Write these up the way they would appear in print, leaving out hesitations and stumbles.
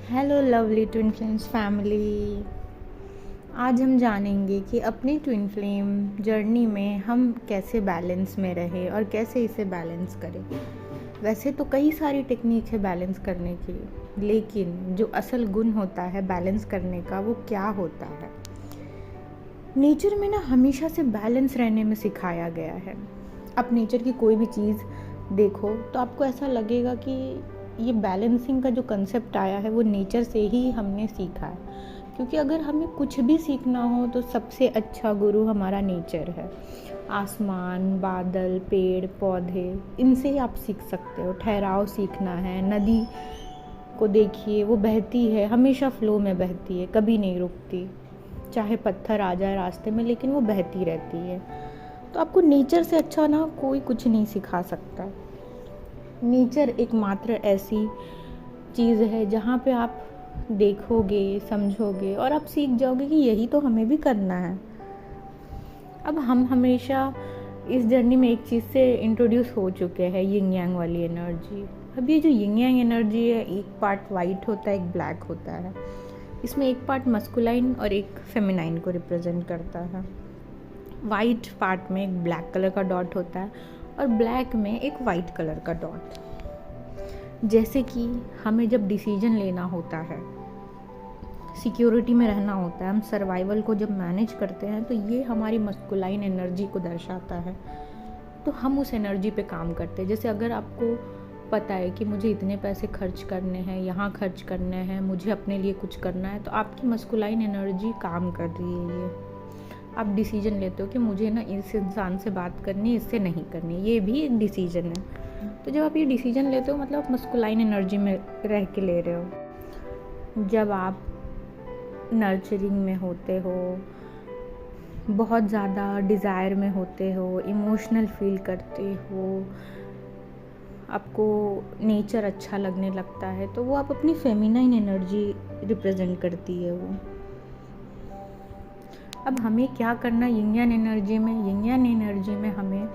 Hello lovely twin flames family. आज हम जानेंगे कि अपनी ट्विन फ्लेम जर्नी में हम कैसे बैलेंस में रहें और कैसे इसे बैलेंस करें। वैसे तो कई सारी टेक्निक है बैलेंस करने की, लेकिन जो असल गुण होता है बैलेंस करने का वो क्या होता है। नेचर में ना हमेशा से बैलेंस रहने में सिखाया गया है। आप नेचर की कोई भी चीज़ देखो तो आपको ऐसा लगेगा कि ये बैलेंसिंग का जो कंसेप्ट आया है वो नेचर से ही हमने सीखा है, क्योंकि अगर हमें कुछ भी सीखना हो तो सबसे अच्छा गुरु हमारा नेचर है। आसमान, बादल, पेड़ पौधे, इनसे ही आप सीख सकते हो। ठहराव सीखना है, नदी को देखिए, वो बहती है, हमेशा फ्लो में बहती है, कभी नहीं रुकती। चाहे पत्थर आ जाए रास्ते में लेकिन वो बहती रहती है। तो आपको नेचर से अच्छा ना कोई कुछ नहीं सिखा सकता। नेचर एकमात्र ऐसी चीज़ है जहाँ पे आप देखोगे, समझोगे और आप सीख जाओगे कि यही तो हमें भी करना है। अब हम हमेशा इस जर्नी में एक चीज़ से इंट्रोड्यूस हो चुके हैं, यिंग यांग वाली एनर्जी। अब ये जो यिंग यांग एनर्जी है, एक पार्ट वाइट होता है, एक ब्लैक होता है। इसमें एक पार्ट मस्कुलाइन और एक फेमिनाइन को रिप्रेजेंट करता है। वाइट पार्ट में एक ब्लैक कलर का डॉट होता है और ब्लैक में एक वाइट कलर का डॉट। जैसे कि हमें जब डिसीजन लेना होता है, सिक्योरिटी में रहना होता है, हम सर्वाइवल को जब मैनेज करते हैं, तो ये हमारी मस्कुलाइन एनर्जी को दर्शाता है। तो हम उस एनर्जी पे काम करते हैं। जैसे अगर आपको पता है कि मुझे इतने पैसे खर्च करने हैं, यहाँ खर्च करने हैं, मुझे अपने लिए कुछ करना है, तो आपकी मस्कुलाइन एनर्जी काम कर रही है। ये आप डिसीजन लेते हो कि मुझे ना इस इंसान से बात करनी है, इससे नहीं करनी, ये भी एक डिसीजन है। तो जब आप ये डिसीजन लेते हो मतलब आप मस्कुलाइन एनर्जी में रह के ले रहे हो। जब आप नर्चरिंग में होते हो, बहुत ज़्यादा डिज़ायर में होते हो, इमोशनल फील करते हो, आपको नेचर अच्छा लगने लगता है, तो वो आप अपनी फेमिनाइन एनर्जी रिप्रेजेंट करती है वो। अब हमें क्या करना यिंग यांग एनर्जी में? यिंग यांग एनर्जी में हमें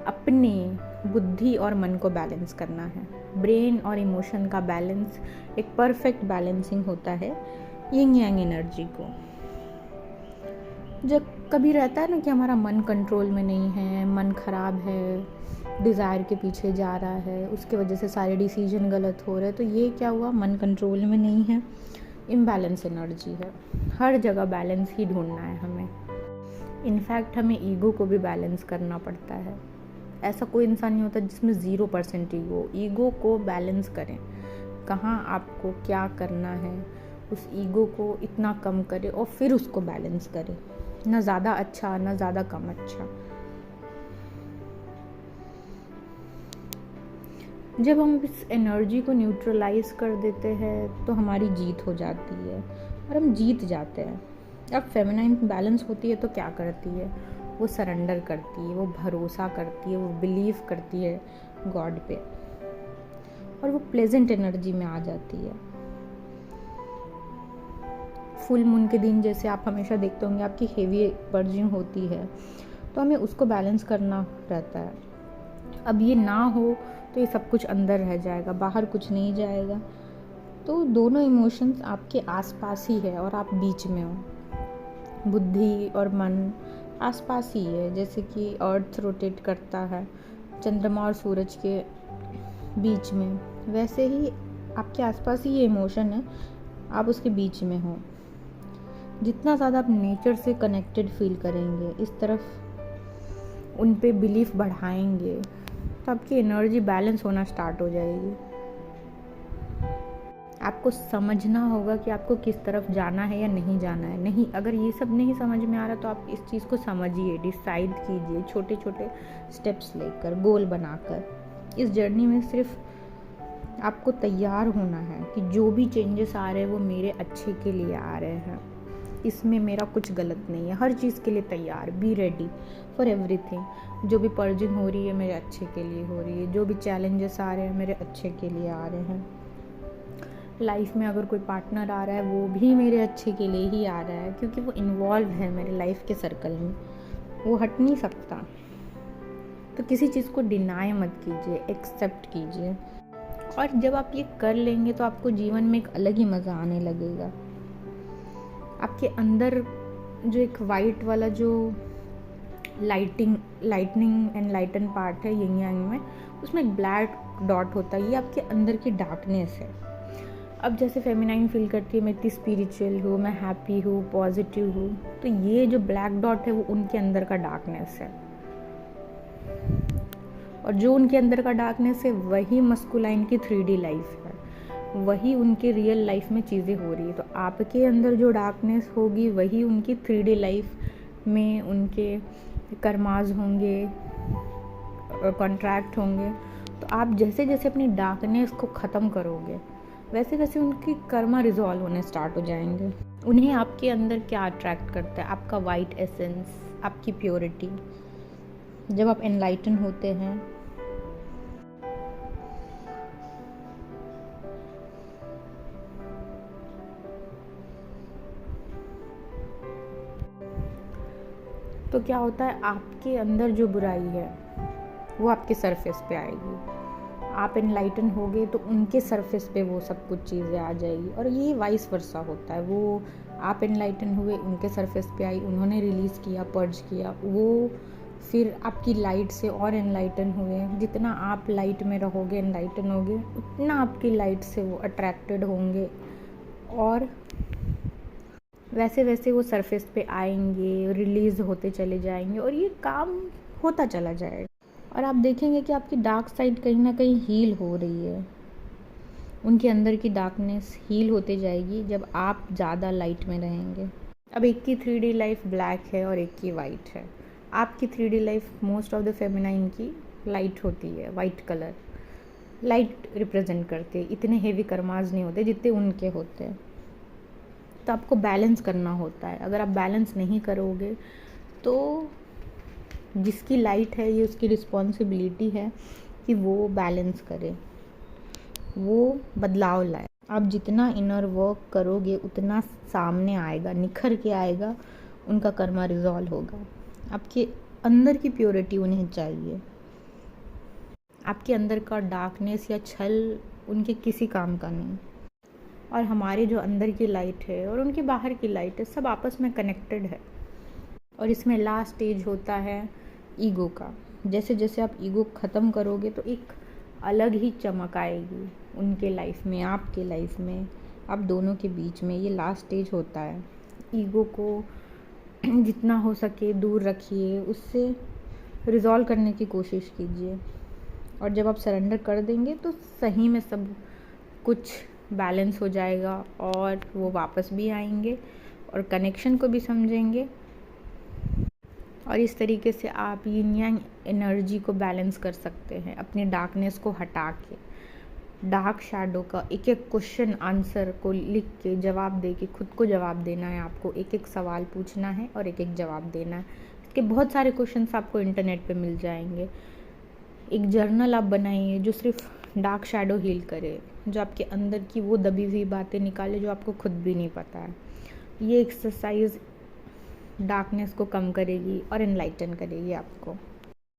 अपनी बुद्धि और मन को बैलेंस करना है। ब्रेन और इमोशन का बैलेंस एक परफेक्ट बैलेंसिंग होता है यिंग यांग एनर्जी को। जब कभी रहता है ना कि हमारा मन कंट्रोल में नहीं है, मन खराब है, डिज़ायर के पीछे जा रहा है, उसके वजह से सारे डिसीजन गलत हो रहे हैं, तो ये क्या हुआ? मन कंट्रोल में नहीं है, इम्बैलेंस एनर्जी है। हर जगह बैलेंस ही ढूंढना है हमें। इनफैक्ट हमें ईगो को भी बैलेंस करना पड़ता है। ऐसा कोई इंसान नहीं होता जिसमें 0% ईगो को बैलेंस करें। कहाँ आपको क्या करना है, उस ईगो को इतना कम करें और फिर उसको बैलेंस करें। ना ज़्यादा अच्छा, ना ज़्यादा कम अच्छा। जब हम इस एनर्जी को न्यूट्रलाइज कर देते हैं तो हमारी जीत हो जाती है और हम जीत जाते हैं। अब फेमिनाइन बैलेंस होती है तो क्या करती है? वो सरेंडर करती है, वो भरोसा करती है, वो बिलीव करती है गॉड पे, और वो प्लेजेंट एनर्जी में आ जाती है। फुल मून के दिन जैसे आप हमेशा देखते होंगे आपकी हेवी पर्जिंग होती है, तो हमें उसको बैलेंस करना रहता है। अब ये ना हो तो ये सब कुछ अंदर रह जाएगा, बाहर कुछ नहीं जाएगा। तो दोनों इमोशंस आपके आसपास ही है और आप बीच में हो। बुद्धि और मन आसपास ही है, जैसे कि अर्थ रोटेट करता है चंद्रमा और सूरज के बीच में, वैसे ही आपके आसपास ही ये इमोशन है, आप उसके बीच में हो। जितना ज़्यादा आप नेचर से कनेक्टेड फील करेंगे, इस तरफ उन पे बिलीफ बढ़ाएंगे, तो आपकी एनर्जी बैलेंस होना स्टार्ट हो जाएगी। आपको समझना होगा कि आपको किस तरफ जाना है या नहीं जाना है। नहीं, अगर ये सब नहीं समझ में आ रहा तो आप इस चीज़ को समझिए, डिसाइड कीजिए, छोटे छोटे स्टेप्स लेकर, गोल बनाकर। इस जर्नी में सिर्फ आपको तैयार होना है कि जो भी चेंजेस आ रहे हैं वो मेरे अच्छे के लिए आ रहे हैं, इसमें मेरा कुछ गलत नहीं है। हर चीज़ के लिए तैयार, बी रेडी फॉर एवरीथिंग। जो भी पर्जिंग हो रही है मेरे अच्छे के लिए हो रही है, जो भी चैलेंजेस आ रहे हैं मेरे अच्छे के लिए आ रहे हैं। लाइफ में अगर कोई पार्टनर आ रहा है वो भी मेरे अच्छे के लिए ही आ रहा है, क्योंकि वो इन्वॉल्व है मेरे लाइफ के सर्कल में, वो हट नहीं सकता। तो किसी चीज़ को डिनाई मत कीजिए, एक्सेप्ट कीजिए और जब आप ये कर लेंगे तो आपको जीवन में एक अलग ही मज़ा आने लगेगा। आपके अंदर जो एक वाइट वाला जो लाइटनिंग एंड लाइटन पार्ट है यिंग यांग में, उसमें एक ब्लैक डॉट होता है, ये आपके अंदर की डार्कनेस है। अब जैसे फेमिनाइन फील करती है, मैं इतनी स्पिरिचुअल हूँ, मैं हैप्पी हूँ, पॉजिटिव हूँ, तो ये जो ब्लैक डॉट है वो उनके अंदर का डार्कनेस है। और जो उनके अंदर का डार्कनेस है वही मस्कुलाइन की 3D लाइफ है, वही उनके रियल लाइफ में चीज़ें हो रही है। तो आपके अंदर जो डार्कनेस होगी वही उनकी 3D लाइफ में उनके कर्माज होंगे, कॉन्ट्रैक्ट होंगे। तो आप जैसे जैसे अपनी डार्कनेस को ख़त्म करोगे वैसे वैसे उनकी कर्मा रिजॉल्व होने स्टार्ट हो जाएंगे। उन्हें आपके अंदर क्या अट्रैक्ट करता है? आपका वाइट एसेंस, आपकी प्योरिटी। जब आप एनलाइटन होते हैं तो क्या होता है, आपके अंदर जो बुराई है वो आपके सरफेस पे आएगी। आप एनलाइटन होगे तो उनके सरफेस पे वो सब कुछ चीज़ें आ जाएगी, और ये वाइस वर्सा होता है। वो आप एनलाइटन हुए, उनके सरफेस पे आई, उन्होंने रिलीज़ किया, पर्ज किया, वो फिर आपकी लाइट से और एनलाइटन हुए। जितना आप लाइट में रहोगे, एनलाइटन होगे, उतना आपकी लाइट से वो अट्रैक्टेड होंगे, और वैसे वैसे वो सरफेस पे आएंगे, रिलीज़ होते चले जाएंगे, और ये काम होता चला जाएगा। और आप देखेंगे कि आपकी डार्क साइड कहीं ना कहीं हील हो रही है। उनके अंदर की डार्कनेस हील होते जाएगी जब आप ज़्यादा लाइट में रहेंगे। अब एक की 3D लाइफ ब्लैक है और एक की वाइट है। आपकी 3D life most of the feminine की लाइट होती है, वाइट कलर लाइट रिप्रेजेंट करते हैं। इतने हेवी कर्माज नहीं होते जितने उनके होते हैं। तो आपको बैलेंस करना होता है। अगर आप बैलेंस नहीं करोगे तो जिसकी लाइट है ये उसकी रिस्पॉन्सिबिलिटी है कि वो बैलेंस करे, वो बदलाव लाए। आप जितना इनर वर्क करोगे उतना सामने आएगा, निखर के आएगा, उनका कर्मा रिजॉल्व होगा। आपके अंदर की प्योरिटी उन्हें चाहिए। आपके अंदर का डार्कनेस या छल उनके किसी काम का नहीं। और हमारे जो अंदर की लाइट है और उनके बाहर की लाइट है, सब आपस में कनेक्टेड है। और इसमें लास्ट स्टेज होता है ईगो का। जैसे जैसे आप ईगो ख़त्म करोगे तो एक अलग ही चमक आएगी उनके लाइफ में, आपके लाइफ में, आप दोनों के बीच में। ये लास्ट स्टेज होता है। ईगो को जितना हो सके दूर रखिए, उससे रिज़ॉल्व करने की कोशिश कीजिए। और जब आप सरेंडर कर देंगे तो सही में सब कुछ बैलेंस हो जाएगा, और वो वापस भी आएंगे और कनेक्शन को भी समझेंगे। और इस तरीके से आप यिन यांग एनर्जी को बैलेंस कर सकते हैं, अपने डार्कनेस को हटा के। डार्क शैडो का एक एक क्वेश्चन आंसर को लिख के जवाब दे के खुद को जवाब देना है आपको। एक एक सवाल पूछना है और एक एक जवाब देना है। इसके बहुत सारे क्वेश्चंस आपको इंटरनेट पे मिल जाएंगे। एक जर्नल आप बनाइए जो सिर्फ डार्क शैडो हील करे, जो आपके अंदर की वो दबी हुई बातें निकाले जो आपको खुद भी नहीं पता है। ये एक्सरसाइज डार्कनेस को कम करेगी और एनलाइटन करेगी आपको।